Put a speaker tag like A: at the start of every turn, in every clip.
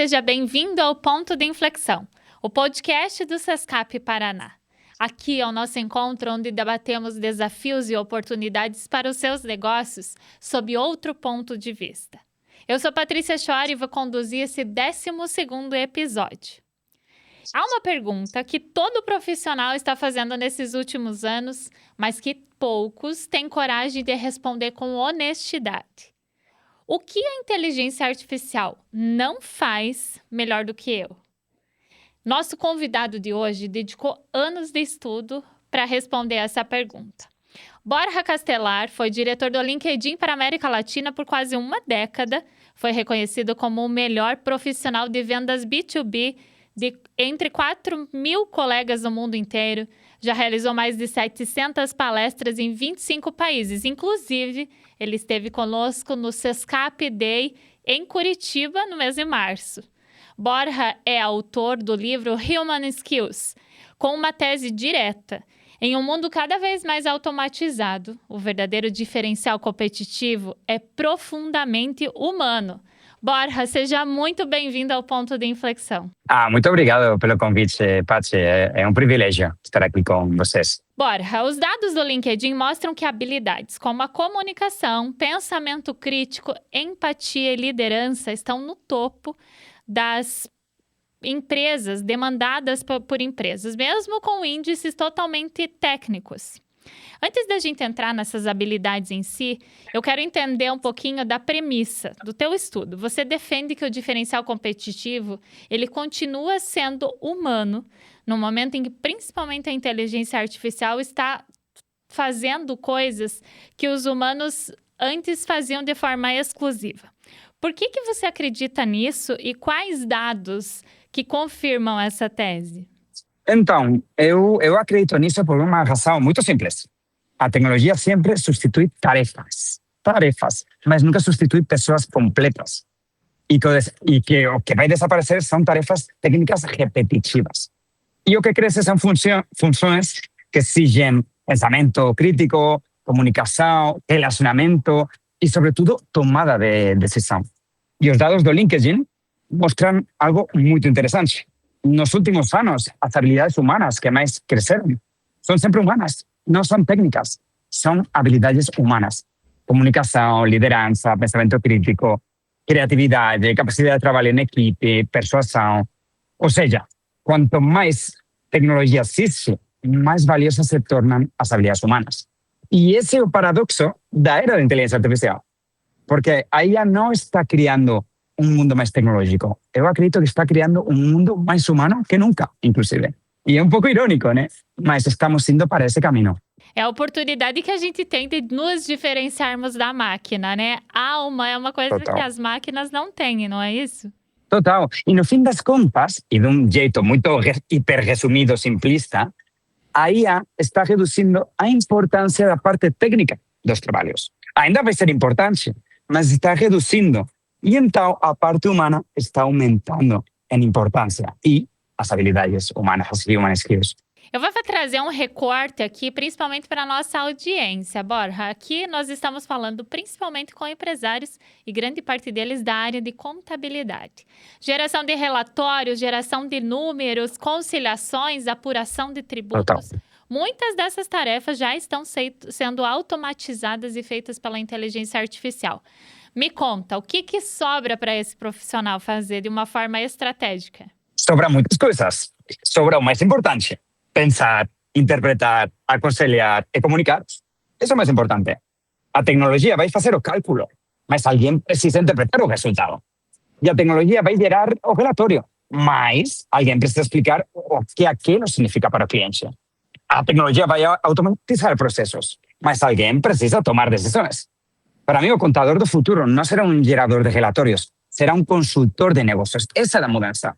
A: seja bem-vindo ao Ponto de Inflexão, o podcast do Sescap Paraná. Aqui é o nosso encontro onde debatemos desafios e oportunidades para os seus negócios sob outro ponto de vista. Eu sou Patrícia Chori e vou conduzir esse 12º episódio. Há uma pergunta que todo profissional está fazendo nesses últimos anos, mas que poucos têm coragem de responder com honestidade. O que a inteligência artificial não faz melhor do que eu? Nosso convidado de hoje dedicou anos de estudo para responder essa pergunta. Borja Castelar foi diretor do LinkedIn para a América Latina por quase uma década, foi reconhecido como o melhor profissional de vendas B2B entre 4.000 colegas do mundo inteiro, já realizou mais de 700 palestras em 25 países. Inclusive, ele esteve conosco no Sescap Day em Curitiba no mês de março. Borja é autor do livro Human Skills, com uma tese direta. Em um mundo cada vez mais automatizado, o verdadeiro diferencial competitivo é profundamente humano. Borja, seja muito bem-vindo ao Ponto de Inflexão.
B: Muito obrigado pelo convite, Paty. É um privilégio estar aqui com vocês.
A: Borja, os dados do LinkedIn mostram que habilidades como a comunicação, pensamento crítico, empatia e liderança estão no topo das empresas, demandadas por empresas, mesmo com índices totalmente técnicos. Antes da gente entrar nessas habilidades em si, eu quero entender um pouquinho da premissa do teu estudo. Você defende que o diferencial competitivo, ele continua sendo humano, no momento em que principalmente a inteligência artificial está fazendo coisas que os humanos antes faziam de forma exclusiva. Por que você acredita nisso e quais dados que confirmam essa tese?
B: Então, eu acredito nisso por uma razão muito simples. A tecnologia sempre substitui tarefas, mas nunca substitui pessoas completas. E que o que vai desaparecer são tarefas técnicas repetitivas. E o que cresce são funções que exigem pensamento crítico, comunicação, relacionamento e, sobretudo, tomada de decisão. E os dados do LinkedIn mostram algo muito interessante. Nos últimos anos, as habilidades humanas que mais cresceram são sempre humanas, não são técnicas, são habilidades humanas. Comunicação, liderança, pensamento crítico, criatividade, capacidade de trabalho em equipe, persuasão. Ou seja, quanto mais tecnologia existe, mais valiosas se tornam as habilidades humanas. E esse é o paradoxo da era da inteligência artificial, porque a IA não está criando um mundo mais tecnológico. Eu acredito que está criando um mundo mais humano que nunca, inclusive. E é um pouco irônico, né? Mas estamos indo para esse caminho.
A: É a oportunidade que a gente tem de nos diferenciarmos da máquina, né? A alma é uma coisa
B: Total.
A: que as máquinas não têm, não é isso?
B: Total. E no fim das contas, e de um jeito muito hiper resumido, simplista, a IA está reduzindo a importância da parte técnica dos trabalhos. Ainda vai ser importante, mas está reduzindo. E então a parte humana está aumentando em importância. E as habilidades humanas, as human skills.
A: Eu vou trazer um recorte aqui, principalmente para a nossa audiência, Borja. Aqui nós estamos falando principalmente com empresários e grande parte deles da área de contabilidade. Geração de relatórios, geração de números, conciliações, apuração de tributos.
B: Total.
A: Muitas dessas tarefas já estão sendo automatizadas e feitas pela inteligência artificial. Me conta, o que sobra para esse profissional fazer de uma forma estratégica?
B: Sobra muitas coisas. Sobra o mais importante. Pensar, interpretar, aconselhar e comunicar. Isso é o mais importante. A tecnologia vai fazer o cálculo, mas alguém precisa interpretar o resultado. E a tecnologia vai gerar o relatório, mas alguém precisa explicar o que aquilo significa para o cliente. A tecnologia vai automatizar processos, mas alguém precisa tomar decisões. Para mim, o contador do futuro não será um gerador de relatórios, será um consultor de negócios. Essa é a mudança.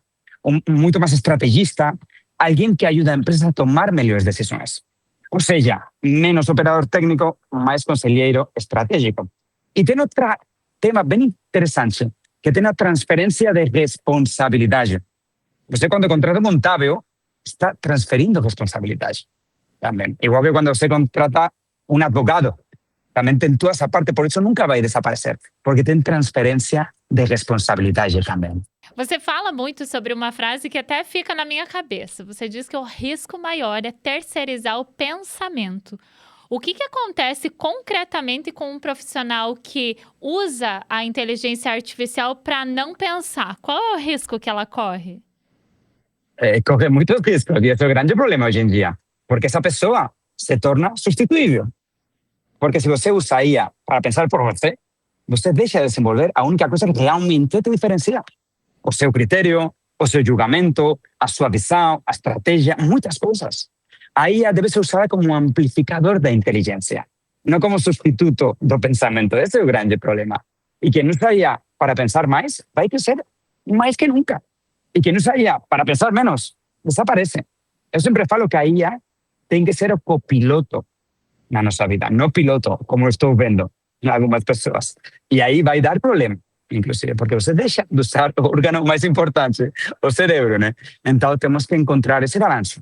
B: Muito mais estrategista, alguém que ajuda a empresa a tomar melhores decisões. Ou seja, menos operador técnico, mais conselheiro estratégico. E tem outro tema bem interessante, que tem a transferência de responsabilidade. Você, quando contrata um contábil, está transferindo responsabilidade também. Igual que quando você contrata um advogado, também tem toda essa parte, por isso nunca vai desaparecer, porque tem transferência de responsabilidade também.
A: Você fala muito sobre uma frase que até fica na minha cabeça. Você diz que o risco maior é terceirizar o pensamento. O que acontece concretamente com um profissional que usa a inteligência artificial para não pensar? Qual é o risco que ela corre?
B: Corre muchos riesgos y es el gran problema hoy en día, porque esa persona se torna sustituível. Porque se você usa a IA para pensar por você, você deixa de desenvolver a única coisa que realmente te diferencia. O seu critério, o seu julgamento, a sua visão, a estratégia, muitas coisas. A IA deve ser usada como um amplificador da inteligência, não como substituto do pensamento. Esse é o grande problema. E quem usa a IA para pensar mais, vai crescer mais que nunca. E quem usa a IA para pensar menos, desaparece. Eu sempre falo que a IA tem que ser o copiloto na nossa vida, não piloto, como estou vendo em algumas pessoas. E aí vai dar problema, inclusive, porque você deixa de usar o órgão mais importante, o cérebro, né? Então temos que encontrar esse balanço.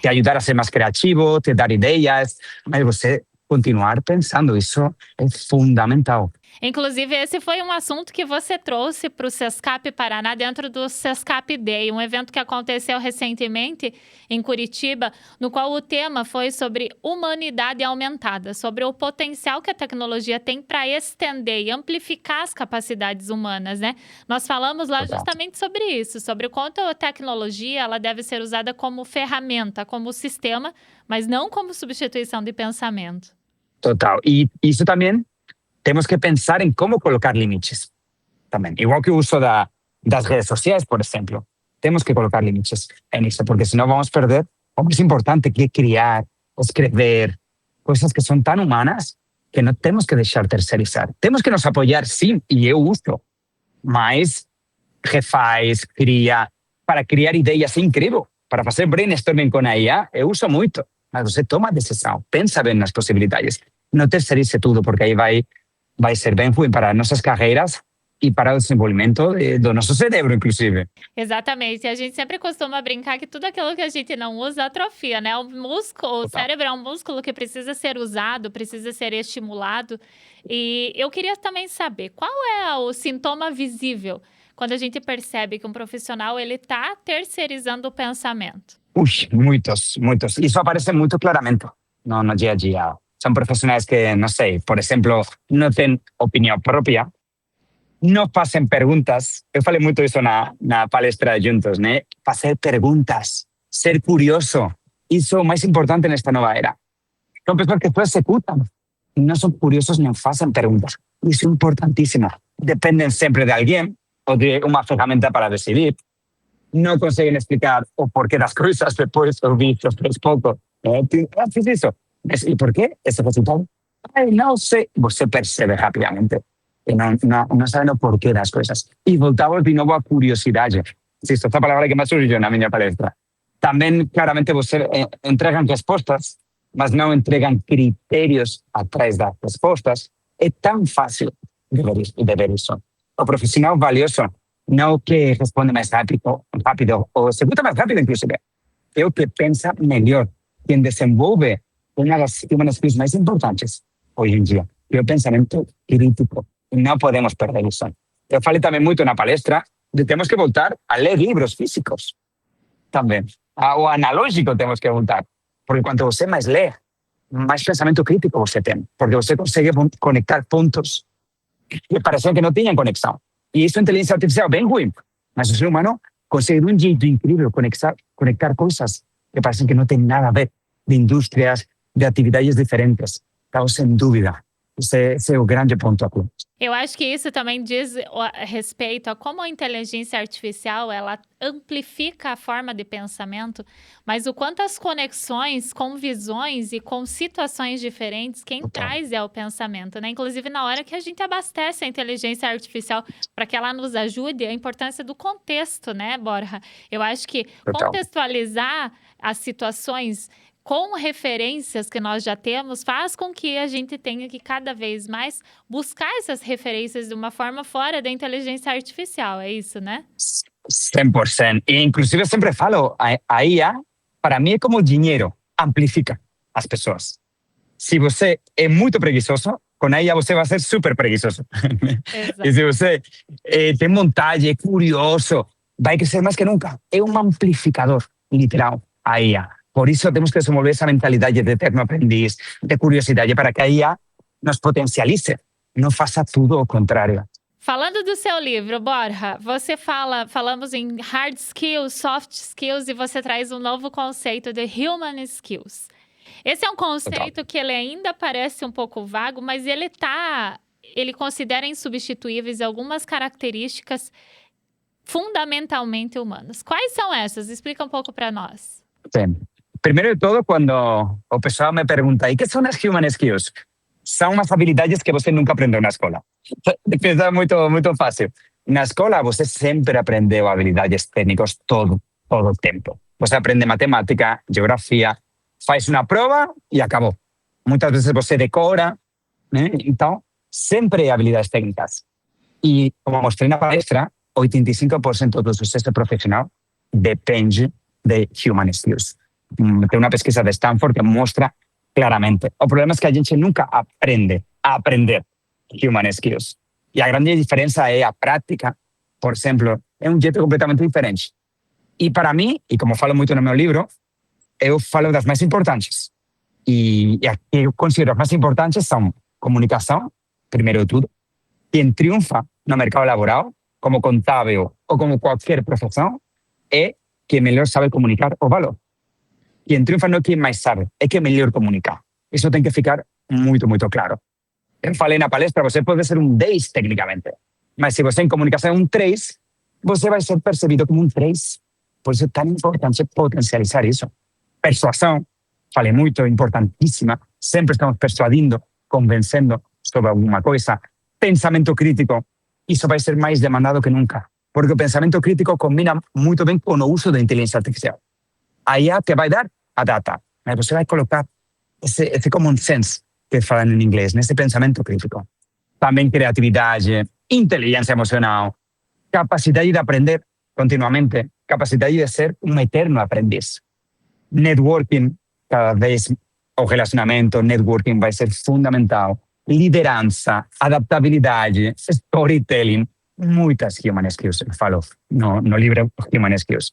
B: Te ajudar a ser mais criativo, te dar ideias, mas você continuar pensando, isso é fundamental.
A: Inclusive, esse foi um assunto que você trouxe para o Sescap Paraná dentro do Sescap Day, um evento que aconteceu recentemente em Curitiba, no qual o tema foi sobre humanidade aumentada, sobre o potencial que a tecnologia tem para estender e amplificar as capacidades humanas, né? Nós falamos lá justamente sobre isso, sobre o quanto a tecnologia ela deve ser usada como ferramenta, como sistema, mas não como substituição de pensamento.
B: Total. E isso também temos que pensar em como colocar limites também. Igual que o uso das redes sociais, por exemplo. Temos que colocar limites nisso, porque senão vamos perder o mais importante, que é criar, escrever, coisas que são tão humanas que não temos que deixar terceirizar. Temos que nos apoiar, sim, e eu uso, mas refaz, cria, para criar ideias incríveis, para fazer brainstorming com a IA, eu uso muito. Mas você toma a decisão, pensa bem nas possibilidades. Não terceirize tudo, porque aí vai ser bem ruim para nossas carreiras e para o desenvolvimento do nosso cérebro, inclusive.
A: Exatamente. E a gente sempre costuma brincar que tudo aquilo que a gente não usa atrofia, né? O cérebro é um músculo que precisa ser usado, precisa ser estimulado. E eu queria também saber, qual é o sintoma visível quando a gente percebe que um profissional ele está terceirizando o pensamento?
B: Muitos. Isso aparece muito claramente no dia a dia. São profissionais que, não sei, por exemplo, não têm opinião própria, não fazem perguntas. Eu falei muito isso na palestra juntos, né? Fazer perguntas, ser curioso. Isso é o mais importante nesta nova era. São pessoas que só executam, não são curiosos nem fazem perguntas. Isso é importantíssimo. Dependem sempre de alguém ou de uma ferramenta para decidir. Não conseguem explicar o porquê das coisas depois, ouvir os pouco. Fiz isso. E por quê esse resultado? Não sei. Você percebe rapidamente que não sabe o porquê das coisas. E voltamos de novo à curiosidade. Essa é a palavra que mais surgiu na minha palestra. Também, claramente, você entregam respostas, mas não entregam critérios atrás das respostas. É tão fácil de ver isso. O profissional valioso não que responde mais rápido ou executa mais rápido, inclusive. É o que pensa melhor. Quem desenvolve uma das skills mais importantes hoje em dia, que é o pensamento crítico. E não podemos perder isso. Eu falei também muito na palestra de temos que voltar a ler livros físicos. Também. O analógico temos que voltar. Porque quanto você mais lê, mais pensamento crítico você tem. Porque você consegue conectar pontos que pareciam que não tinham conexão. E isso é inteligência artificial bem ruim. Mas o ser humano consegue de um jeito incrível conectar coisas que parecem que não têm nada a ver, de indústrias, de atividades diferentes. Então, sem dúvida, esse é o grande ponto aqui.
A: Eu acho que isso também diz a respeito a como a inteligência artificial ela amplifica a forma de pensamento, mas o quanto as conexões com visões e com situações diferentes, quem traz é o pensamento, né? Inclusive, na hora que a gente abastece a inteligência artificial para que ela nos ajude, a importância do contexto, né, Borja? Eu acho que contextualizar as situações com referências que nós já temos, faz com que a gente tenha que cada vez mais buscar essas referências de uma forma fora da inteligência artificial, é isso, né?
B: 100%. E, inclusive, eu sempre falo, a IA, para mim, é como dinheiro, amplifica as pessoas. Se você é muito preguiçoso, com a IA você vai ser super preguiçoso.
A: Exato.
B: E se você tem vontade, é curioso, vai crescer mais que nunca. É um amplificador, literal, a IA. Por isso temos que desenvolver essa mentalidade de eterno aprendiz, de curiosidade, para que a IA nos potencialize, não faça tudo ao contrário.
A: Falando do seu livro, Borja, falamos em hard skills, soft skills, e você traz um novo conceito de human skills. Esse é um conceito que ele ainda parece um pouco vago, mas ele considera insubstituíveis algumas características fundamentalmente humanas. Quais são essas? Explica um pouco para nós.
B: Sim. Primeiro de todo, quando o pessoal me pergunta, e que são as human skills? São umas habilidades que você nunca aprendeu na escola. Pensa muito fácil. Na escola, você sempre aprendeu habilidades técnicas todo o tempo. Você aprende matemática, geografia, faz uma prova e acabou. Muitas vezes você decora, né? Então, sempre habilidades técnicas. E, como mostrei na palestra, 85% do sucesso profissional depende de human skills. Tem uma pesquisa de Stanford que mostra claramente. O problema é que a gente nunca aprende a aprender human skills. E a grande diferença é a prática, por exemplo, é um jeito completamente diferente. E para mim, e como falo muito no meu livro, eu falo das mais importantes. E as que eu considero as mais importantes são comunicação, primeiro de tudo. Quem triunfa no mercado laboral, como contábil ou como qualquer profissão, é quem melhor sabe comunicar o valor. Quem triunfa não é quem mais sabe, é quem melhor comunicar. Isso tem que ficar muito claro. Eu falei na palestra, você pode ser um 10 tecnicamente, mas se você em comunicação é um 3, você vai ser percebido como um 3. Por isso é tão importante potencializar isso. Persuasão, falei muito, importantíssima. Sempre estamos persuadindo, convencendo sobre alguma coisa. Pensamento crítico, isso vai ser mais demandado que nunca, porque o pensamento crítico combina muito bem com o uso da inteligência artificial. A IA te vai dar a data, mas você vai colocar esse common sense que falam em inglês, nesse pensamento crítico. Também criatividade, inteligência emocional, capacidade de aprender continuamente, capacidade de ser um eterno aprendiz. Networking, cada vez o relacionamento, networking vai ser fundamental. Liderança, adaptabilidade, storytelling, muitas human skills, eu falo no livro Human Skills.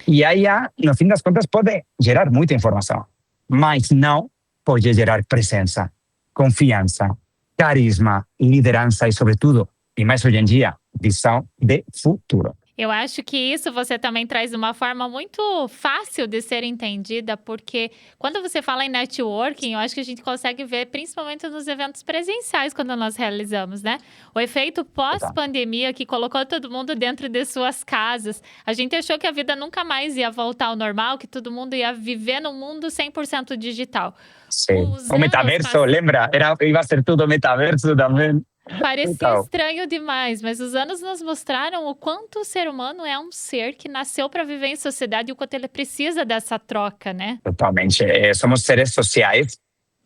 B: E a IA, no fim das contas, pode gerar muita informação, mas não pode gerar presença, confiança, carisma, liderança e, sobretudo, e mais hoje em dia, visão de futuro.
A: Eu acho que isso você também traz de uma forma muito fácil de ser entendida, porque quando você fala em networking, eu acho que a gente consegue ver, principalmente nos eventos presenciais, quando nós realizamos, né? O efeito pós-pandemia que colocou todo mundo dentro de suas casas. A gente achou que a vida nunca mais ia voltar ao normal, que todo mundo ia viver num mundo 100% digital.
B: Sim. O metaverso, lembra? Ia ser tudo metaverso também.
A: Parecia estranho demais, mas os anos nos mostraram o quanto o ser humano é um ser que nasceu para viver em sociedade e o quanto ele precisa dessa troca, né?
B: Totalmente. Somos seres sociais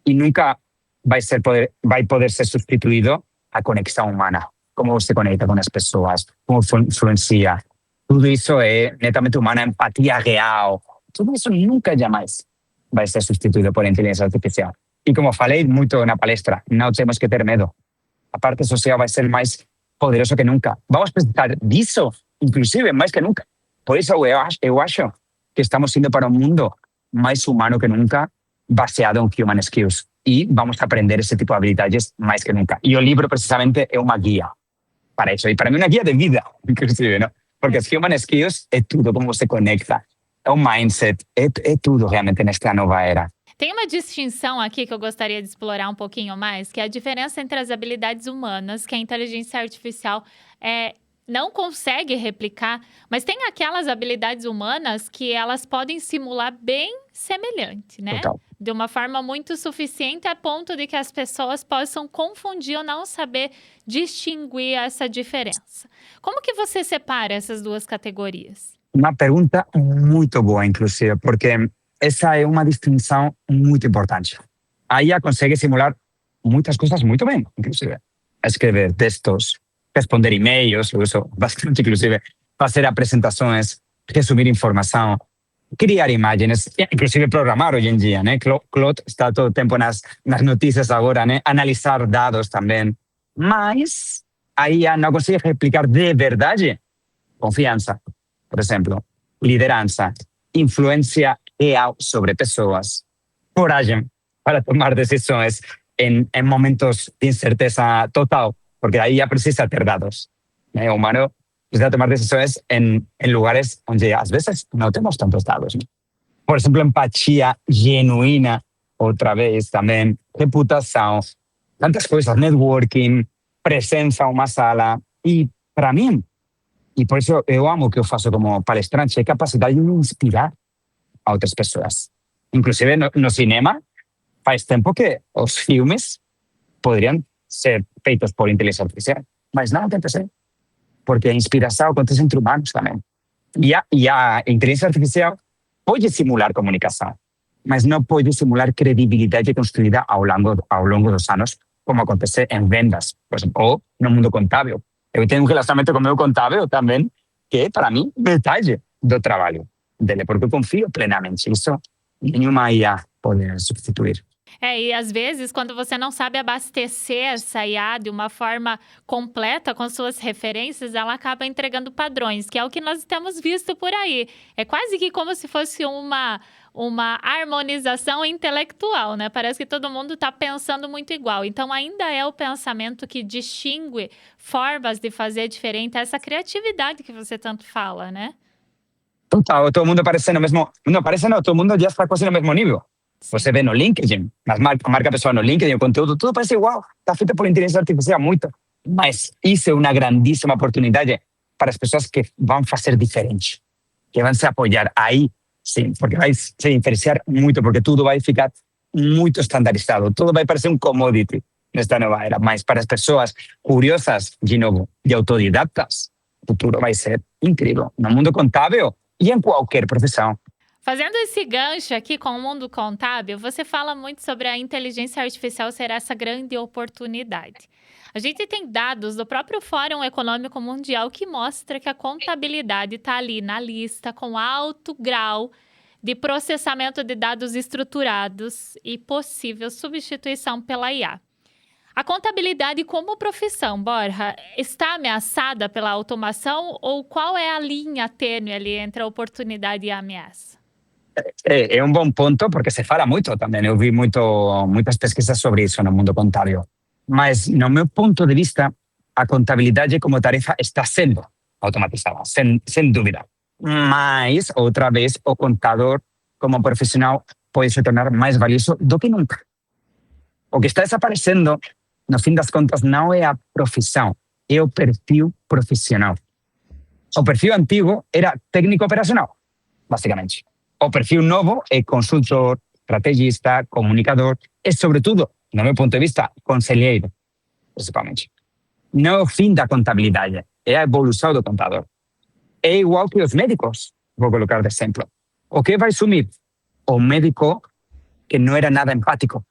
B: e nunca vai poder ser substituído a conexão humana. Como você conecta com as pessoas, como influencia. Tudo isso é netamente humano, empatia real. Tudo isso nunca, jamais vai ser substituído por inteligência artificial. E como falei muito na palestra, não temos que ter medo. A parte social vai ser mais poderosa que nunca. Vamos precisar disso, inclusive, mais que nunca. Por isso eu acho que estamos indo para um mundo mais humano que nunca, baseado em human skills. E vamos aprender esse tipo de habilidades mais que nunca. E o livro, precisamente, é uma guia para isso. E para mim, uma guia de vida, inclusive, não? Porque as human skills é tudo, como você conecta. É o mindset, é tudo realmente nesta nova era.
A: Tem uma distinção aqui que eu gostaria de explorar um pouquinho mais, que é a diferença entre as habilidades humanas, que a inteligência artificial não consegue replicar, mas tem aquelas habilidades humanas que elas podem simular bem semelhante, né?
B: Total.
A: De uma forma muito suficiente a ponto de que as pessoas possam confundir ou não saber distinguir essa diferença. Como que você separa essas duas categorias?
B: Uma pergunta muito boa, inclusive, porque essa é uma distinção muito importante. A IA consegue simular muitas coisas muito bem, inclusive. Escrever textos, responder e-mails, eu uso bastante, inclusive, fazer apresentações, resumir informação. criar imagens, inclusive programar hoje em dia, né? Claude está todo o tempo nas notícias agora, né? Analisar dados também. Mas a IA não consegue replicar de verdade confiança, por exemplo, liderança, influência real sobre pessoas, coragem para tomar decisões em momentos de incerteza total, porque aí já precisa ter dados. O humano precisa tomar decisões em lugares onde às vezes não temos tantos dados. ¿No? Por exemplo, empatia genuína, outra vez também, reputação, tantas coisas, networking, presença em uma sala. E para mim, e por isso eu amo o que eu faço como palestrante, é capacidade de inspirar a outras pessoas. Inclusive no cinema, faz tempo que os filmes poderiam ser feitos por inteligência artificial, mas não acontece, porque a inspiração acontece entre humanos também. E a inteligência artificial pode simular comunicação, mas não pode simular credibilidade construída ao longo dos anos, como acontece em vendas, por exemplo, ou no mundo contábil. Eu tenho um relacionamento com o meu contábil também, que é, para mim, metade do trabalho dele, porque eu confio plenamente. Isso nenhuma IA pode substituir.
A: E às vezes, quando você não sabe abastecer essa IA de uma forma completa com suas referências, ela acaba entregando padrões, que é o que nós temos visto por aí. É quase que como se fosse uma harmonização intelectual, né? Parece que todo mundo está pensando muito igual. Então, ainda é o pensamento que distingue formas de fazer diferente, essa criatividade que você tanto fala, né?
B: Total, todo mundo parece no mesmo... Não parece não, todo mundo já está quase no mesmo nível. Sim. Você vê no LinkedIn, a marca pessoal no LinkedIn, o conteúdo, tudo parece igual. Está feito por inteligência artificial, muito. Mas isso é uma grandíssima oportunidade para as pessoas que vão fazer diferente, que vão se apoiar aí, sim, porque vai se diferenciar muito, porque tudo vai ficar muito estandarizado, tudo vai parecer um commodity nesta nova era. Mas para as pessoas curiosas, de novo, de autodidatas, o futuro vai ser incrível, no mundo contábil e em qualquer profissão.
A: Fazendo esse gancho aqui com o mundo contábil, você fala muito sobre a inteligência artificial ser essa grande oportunidade. A gente tem dados do próprio Fórum Econômico Mundial que mostra que a contabilidade está ali na lista com alto grau de processamento de dados estruturados e possível substituição pela IA. A contabilidade como profissão, Borja, está ameaçada pela automação ou qual é a linha tênue ali entre a oportunidade e a ameaça?
B: É um bom ponto, porque se fala muito também. Eu vi muitas pesquisas sobre isso no mundo contábil. Mas, no meu ponto de vista, a contabilidade como tarefa está sendo automatizada, sem dúvida. Mas, outra vez, o contador como profissional pode se tornar mais valioso do que nunca. O que está desaparecendo, no fim das contas, não é a profissão, é o perfil profissional. O perfil antigo era técnico operacional, basicamente. O perfil novo é consultor, estrategista, comunicador e, sobretudo, no meu ponto de vista, conselheiro, principalmente. Não é o fim da contabilidade, é a evolução do contador. É igual que os médicos, vou colocar de exemplo. O que vai sumir? O médico que não era nada empático.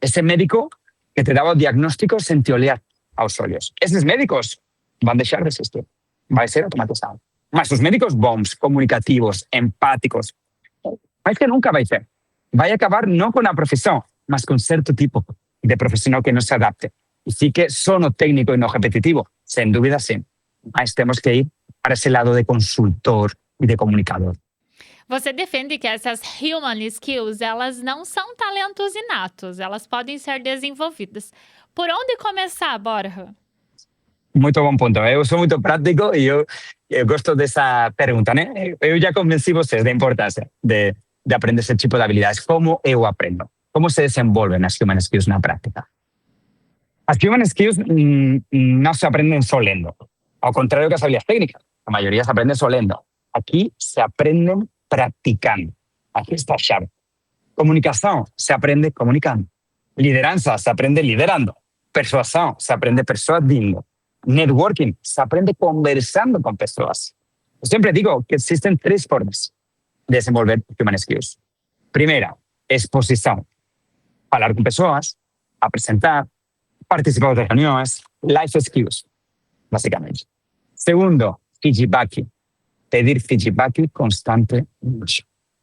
B: Esse médico que te dava o diagnóstico sem te olhar aos olhos. Esses médicos vão deixar de existir. Vai ser automatizado. Mas os médicos bons, comunicativos, empáticos, mas que nunca vai ter. Vai acabar não com a profissão, mas com certo tipo de profissional que não se adapte. E fique só no técnico e no repetitivo, sem dúvida sim. Mas temos que ir para esse lado de consultor e de comunicador.
A: Você defende que essas human skills, elas não são talentos inatos, elas podem ser desenvolvidas. Por onde começar, Borja?
B: Muito bom ponto. Eu sou muito prático e eu gosto dessa pergunta, né? Eu já convenci vocês da importância de aprender esse tipo de habilidades. Como eu aprendo? Como se desenvolvem as human skills na prática? As human skills não se aprendem só lendo. Ao contrário que as habilidades técnicas, a maioria se aprende só lendo. Aqui se aprendem praticando. Aqui está a chave. Comunicação se aprende comunicando. Liderança se aprende liderando. Persuasão se aprende persuadindo. Networking se aprende conversando com pessoas. Eu sempre digo que existem 3 formas de desenvolver human skills. Primeira, exposição. Falar com pessoas, apresentar, participar de reuniões, life skills, basicamente. Segundo, feedback. Pedir feedback constante.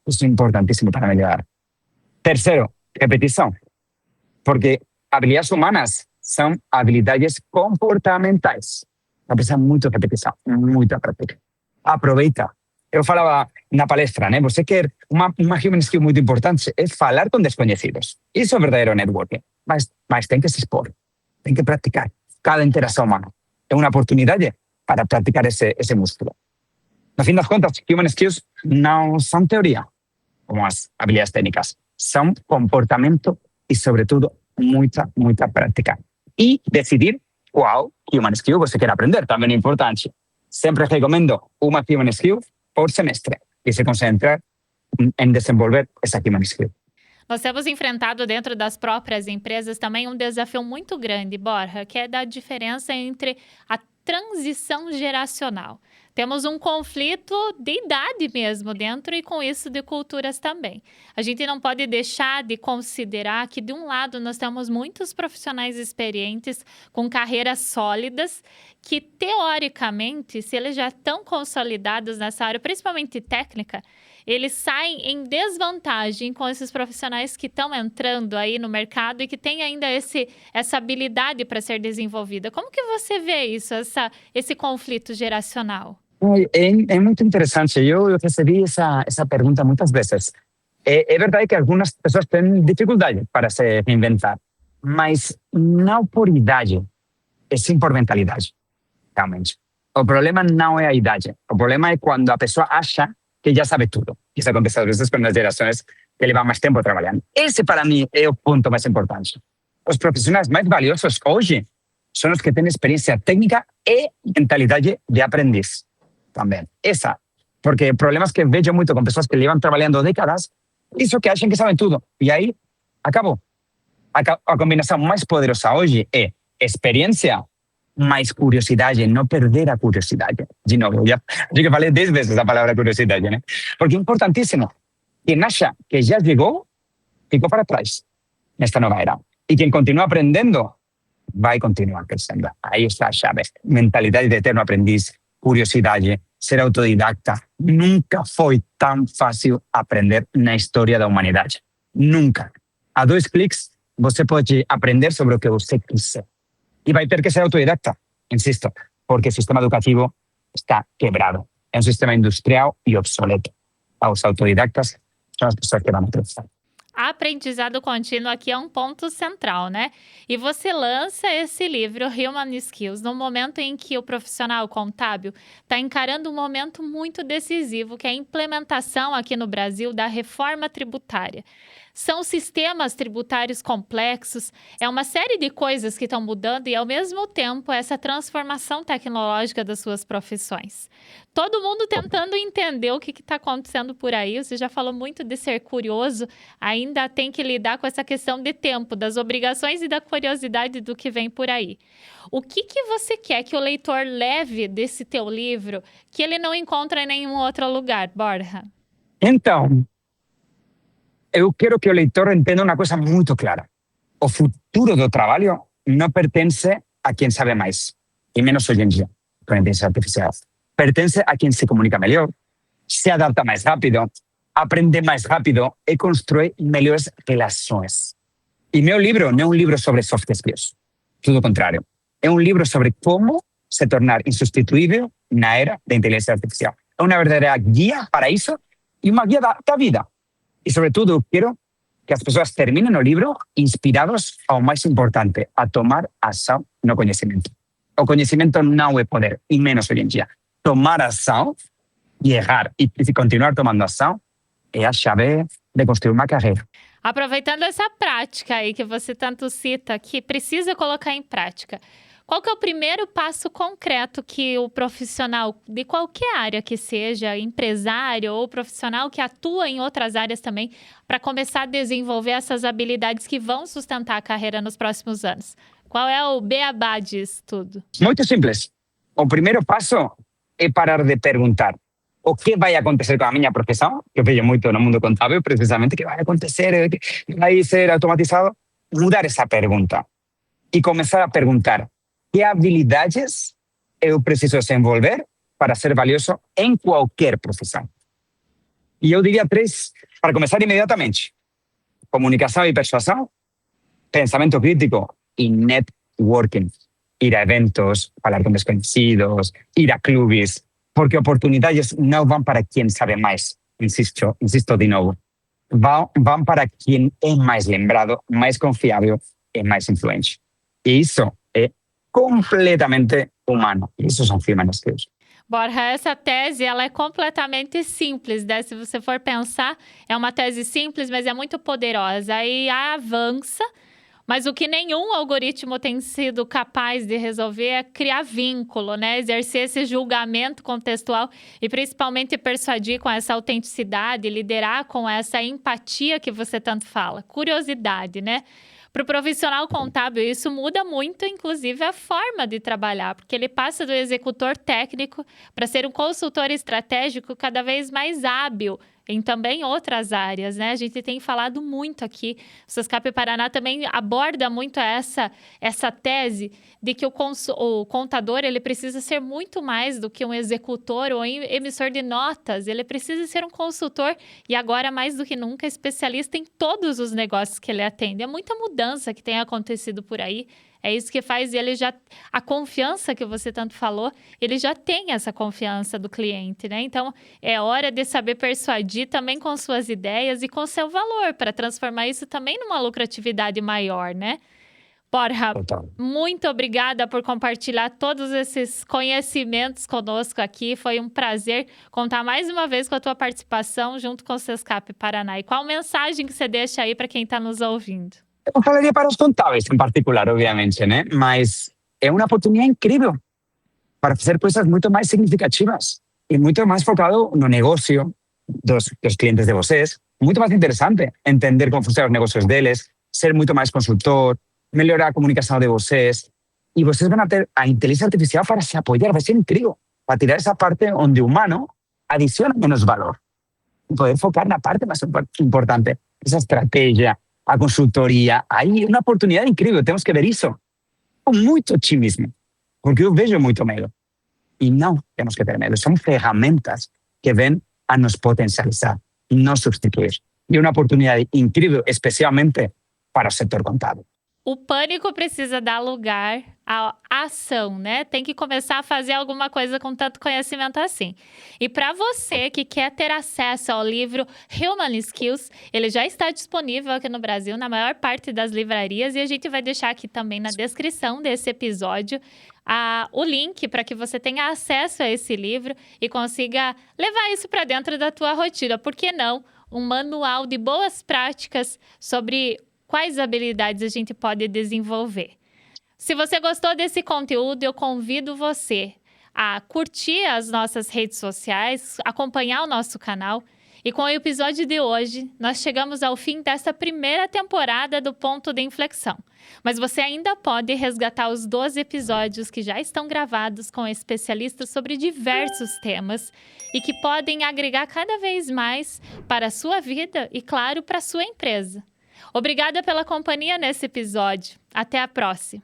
B: Isso é importantíssimo para melhorar. Terceiro, repetição. Porque habilidades humanas são habilidades comportamentais. Precisa muito repetição, muita prática. Aproveita. Eu falava na palestra, né? Você quer uma human skill muito importante é falar com desconhecidos. Isso é verdadeiro networking. Mas tem que se expor, tem que praticar. Cada interação humana é uma oportunidade para praticar esse músculo. No fim das contas, human skills não são teoria, como as habilidades técnicas. São comportamento e, sobretudo, muita prática. E decidir qual human skill você quer aprender, também é importante. Sempre recomendo uma human skill por semestre e se concentrar em desenvolver essa human skill.
A: Nós temos enfrentado dentro das próprias empresas também um desafio muito grande, Borja, que é da diferença entre a transição geracional. Temos um conflito de idade mesmo dentro e com isso de culturas também. A gente não pode deixar de considerar que de um lado nós temos muitos profissionais experientes com carreiras sólidas que teoricamente, se eles já estão consolidados nessa área, principalmente técnica, eles saem em desvantagem com esses profissionais que estão entrando aí no mercado e que têm ainda essa habilidade para ser desenvolvida. Como que você vê isso, esse conflito geracional?
B: É muito interessante. Eu recebi essa pergunta muitas vezes. É verdade que algumas pessoas têm dificuldade para se reinventar, mas não por idade, é sim por mentalidade, realmente. O problema não é a idade. O problema é quando a pessoa acha que já sabe tudo. Isso acontece às vezes com as gerações que levam mais tempo trabalhando. Esse, para mim, é o ponto mais importante. Os profissionais mais valiosos hoje são os que têm experiência técnica e mentalidade de aprendiz também. Essa. Porque problemas que vejo muito com pessoas que levam trabalhando décadas, isso que acham que sabem tudo. E aí, acabou. A combinação mais poderosa hoje é experiência mais curiosidade, não perder a curiosidade. De novo, já que falei 10 vezes a palavra curiosidade, né? Porque é importantíssimo. Quem acha que já chegou, ficou para trás nesta nova era. E quem continua aprendendo, vai continuar crescendo. Aí está a chave. Mentalidade de eterno aprendiz, curiosidade, ser autodidacta. Nunca foi tão fácil aprender na história da humanidade. Nunca. A 2 cliques, você pode aprender sobre o que você quiser. E vai ter que ser autodidacta, insisto, porque o sistema educativo está quebrado. É um sistema industrial e obsoleto. Os autodidactas são as pessoas que vão triunfar.
A: Aprendizado contínuo aqui é um ponto central, né? E você lança esse livro, Human Skills, no momento em que o profissional contábil está encarando um momento muito decisivo, que é a implementação aqui no Brasil da reforma tributária. São sistemas tributários complexos, é uma série de coisas que estão mudando e, ao mesmo tempo, essa transformação tecnológica das suas profissões. Todo mundo tentando entender o que está acontecendo por aí. Você já falou muito de ser curioso, ainda tem que lidar com essa questão de tempo, das obrigações e da curiosidade do que vem por aí. O que você quer que o leitor leve desse teu livro que ele não encontra em nenhum outro lugar, Borja?
B: Então, eu quero que o leitor entenda uma coisa muito clara. O futuro do trabalho não pertence a quem sabe mais, e menos hoje em dia, com a inteligência artificial. Pertence a quem se comunica melhor, se adapta mais rápido, aprende mais rápido e constrói melhores relações. E meu livro não é um livro sobre soft skills, tudo o contrário. É um livro sobre como se tornar insubstituível na era da inteligência artificial. É uma verdadeira guia para isso e uma guia da vida. E, sobretudo, eu quero que as pessoas terminem o livro inspirados ao mais importante, a tomar ação no conhecimento. O conhecimento não é poder, e menos hoje em dia. Tomar ação e errar e continuar tomando ação é a chave de construir uma carreira.
A: Aproveitando essa prática aí que você tanto cita, que precisa colocar em prática, qual que é o primeiro passo concreto que o profissional de qualquer área que seja, empresário ou profissional que atua em outras áreas também, para começar a desenvolver essas habilidades que vão sustentar a carreira nos próximos anos? Qual é o beabá disso tudo?
B: Muito simples. O primeiro passo é parar de perguntar o que vai acontecer com a minha profissão, que eu vejo muito no mundo contábil, precisamente, o que vai acontecer, que vai ser automatizado. Mudar essa pergunta e começar a perguntar que habilidades eu preciso desenvolver para ser valioso em qualquer profissão. E eu diria 3, para começar imediatamente. Comunicação e persuasão, pensamento crítico e networking. Ir a eventos, falar com desconhecidos, ir a clubes, porque oportunidades não vão para quem sabe mais. Insisto de novo. Vão para quem é mais lembrado, mais confiável e mais influente. E isso é completamente humano. Isso são human skills.
A: Borja, essa tese ela é completamente simples, né? Se você for pensar, é uma tese simples, mas é muito poderosa. Aí avança, mas o que nenhum algoritmo tem sido capaz de resolver é criar vínculo, né? Exercer esse julgamento contextual e principalmente persuadir com essa autenticidade, liderar com essa empatia que você tanto fala. Curiosidade, né? Para o profissional contábil, isso muda muito, inclusive, a forma de trabalhar, porque ele passa do executor técnico para ser um consultor estratégico cada vez mais hábil em também outras áreas, né? A gente tem falado muito aqui, o Sescap Paraná também aborda muito essa tese de que o contador ele precisa ser muito mais do que um executor ou emissor de notas, ele precisa ser um consultor e agora mais do que nunca especialista em todos os negócios que ele atende. É muita mudança que tem acontecido por aí. É isso que faz ele já... A confiança que você tanto falou, ele já tem essa confiança do cliente, né? Então, é hora de saber persuadir também com suas ideias e com seu valor, para transformar isso também numa lucratividade maior, né? Borja, muito obrigada por compartilhar todos esses conhecimentos conosco aqui. Foi um prazer contar mais uma vez com a tua participação junto com o Sescap Paraná. E qual mensagem que você deixa aí para quem está nos ouvindo?
B: Eu falaria para os contábeis em particular, obviamente, né? Mas é uma oportunidade incrível para fazer coisas muito mais significativas e muito mais focado no negócio dos clientes de vocês. Muito mais interessante entender como funcionam os negócios deles, ser muito mais consultor, melhorar a comunicação de vocês. E vocês vão ter a inteligência artificial para se apoiar. Vai ser incrível para tirar essa parte onde o humano adiciona menos valor e poder focar na parte mais importante, essa estratégia, a consultoria. Aí é uma oportunidade incrível, temos que ver isso com muito otimismo, porque eu vejo muito medo. E não temos que ter medo, são ferramentas que vêm a nos potencializar, não substituir. E é uma oportunidade incrível, especialmente para o setor contábil.
A: O pânico precisa dar lugar à ação, né? Tem que começar a fazer alguma coisa com tanto conhecimento assim. E para você que quer ter acesso ao livro Human Skills, ele já está disponível aqui no Brasil, na maior parte das livrarias, e a gente vai deixar aqui também na descrição desse episódio o link para que você tenha acesso a esse livro e consiga levar isso para dentro da tua rotina. Por que não? Um manual de boas práticas sobre quais habilidades a gente pode desenvolver. Se você gostou desse conteúdo, eu convido você a curtir as nossas redes sociais, acompanhar o nosso canal. E com o episódio de hoje, nós chegamos ao fim desta primeira temporada do Ponto de Inflexão. Mas você ainda pode resgatar os 12 episódios que já estão gravados com especialistas sobre diversos temas e que podem agregar cada vez mais para a sua vida e, claro, para a sua empresa. Obrigada pela companhia nesse episódio. Até a próxima!